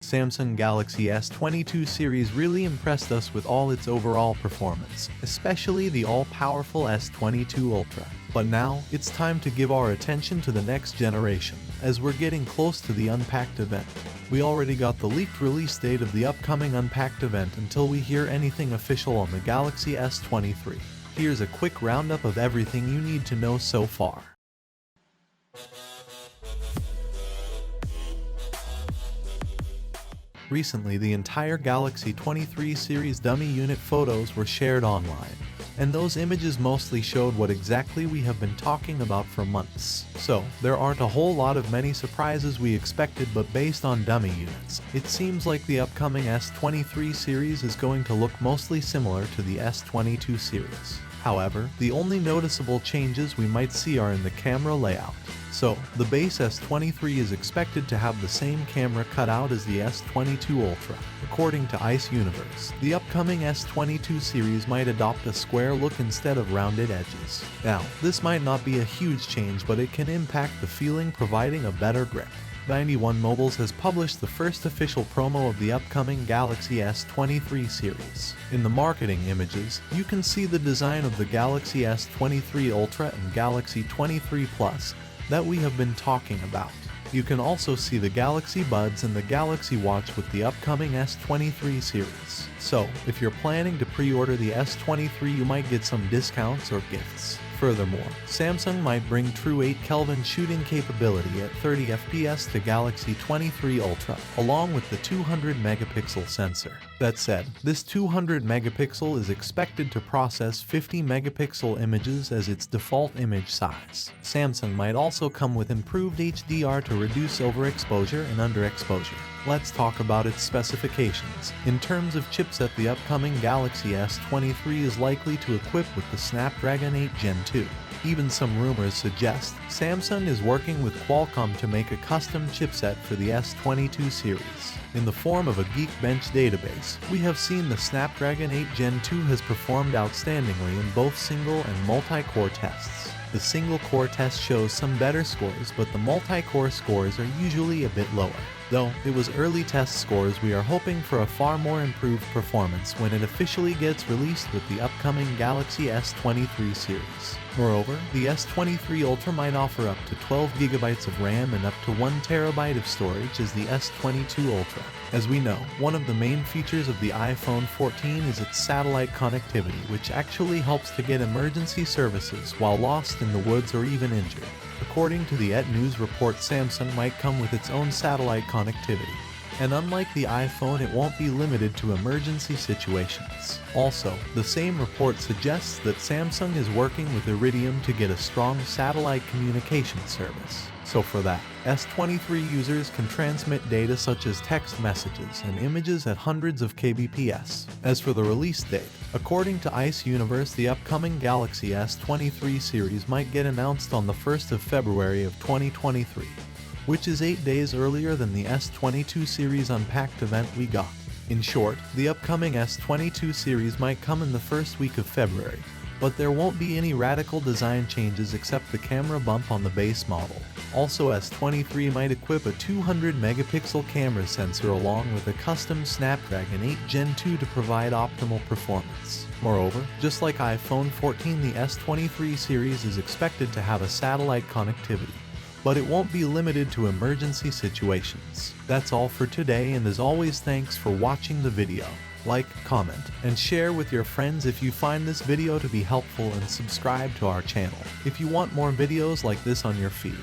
Samsung Galaxy S22 series really impressed us with all its overall performance, especially the all-powerful S22 Ultra. But now, it's time to give our attention to the next generation, as we're getting close to the Unpacked event. We already got the leaked release date of the upcoming Unpacked event until we hear anything official on the Galaxy S23. Here's a quick roundup of everything you need to know so far. Recently, the entire Galaxy S23 Series dummy unit photos were shared online, and those images mostly showed what exactly we have been talking about for months. So, there aren't a whole lot of many surprises we expected, but based on dummy units, it seems like the upcoming S23 series is going to look mostly similar to the S22 series. However, the only noticeable changes we might see are in the camera layout. So, the base S23 is expected to have the same camera cutout as the S22 Ultra. According to Ice Universe, the upcoming S22 series might adopt a square look instead of rounded edges. Now, this might not be a huge change, but it can impact the feeling, providing a better grip. 91 Mobiles has published the first official promo of the upcoming Galaxy S23 series. In the marketing images, you can see the design of the Galaxy S23 Ultra and Galaxy S23 Plus that we have been talking about. You can also see the Galaxy Buds and the Galaxy Watch with the upcoming S23 series. So, if you're planning to pre-order the S23, you might get some discounts or gifts. Furthermore, Samsung might bring true 8 Kelvin shooting capability at 30 FPS to Galaxy S23 Ultra, along with the 200 megapixel sensor. That said, this 200 megapixel is expected to process 50 megapixel images as its default image size. Samsung might also come with improved HDR to reduce overexposure and underexposure. Let's talk about its specifications. In terms of chipset, the upcoming Galaxy S23 is likely to equip with the Snapdragon 8 Gen 2. Even some rumors suggest Samsung is working with Qualcomm to make a custom chipset for the S22 series. In the form of a Geekbench database, we have seen the Snapdragon 8 Gen 2 has performed outstandingly in both single and multi-core tests. The single-core test shows some better scores, but the multi-core scores are usually a bit lower. Though it was early test scores, we are hoping for a far more improved performance when it officially gets released with the upcoming Galaxy S23 series. Moreover, the S23 Ultra might offer up to 12 GB of RAM and up to 1 TB of storage as the S22 Ultra. As we know, one of the main features of the iPhone 14 is its satellite connectivity, which actually helps to get emergency services while lost in the woods or even injured. According to the News report, Samsung might come with its own satellite connectivity. And unlike the iPhone, it won't be limited to emergency situations. Also, the same report suggests that Samsung is working with Iridium to get a strong satellite communication service. So for that, S23 users can transmit data such as text messages and images at hundreds of kbps. As for the release date, according to Ice Universe, the upcoming Galaxy S23 series might get announced on the 1st of February of 2023. Which is 8 days earlier than the S22 series Unpacked event we got. In short, the upcoming S22 series might come in the first week of February, but there won't be any radical design changes except the camera bump on the base model. Also, S23 might equip a 200 megapixel camera sensor along with a custom Snapdragon 8 Gen 2 to provide optimal performance. Moreover, just like iPhone 14, the S23 series is expected to have a satellite connectivity. But it won't be limited to emergency situations. That's all for today, and as always, thanks for watching the video. Like, comment, and share with your friends if you find this video to be helpful, and subscribe to our channel if you want more videos like this on your feed.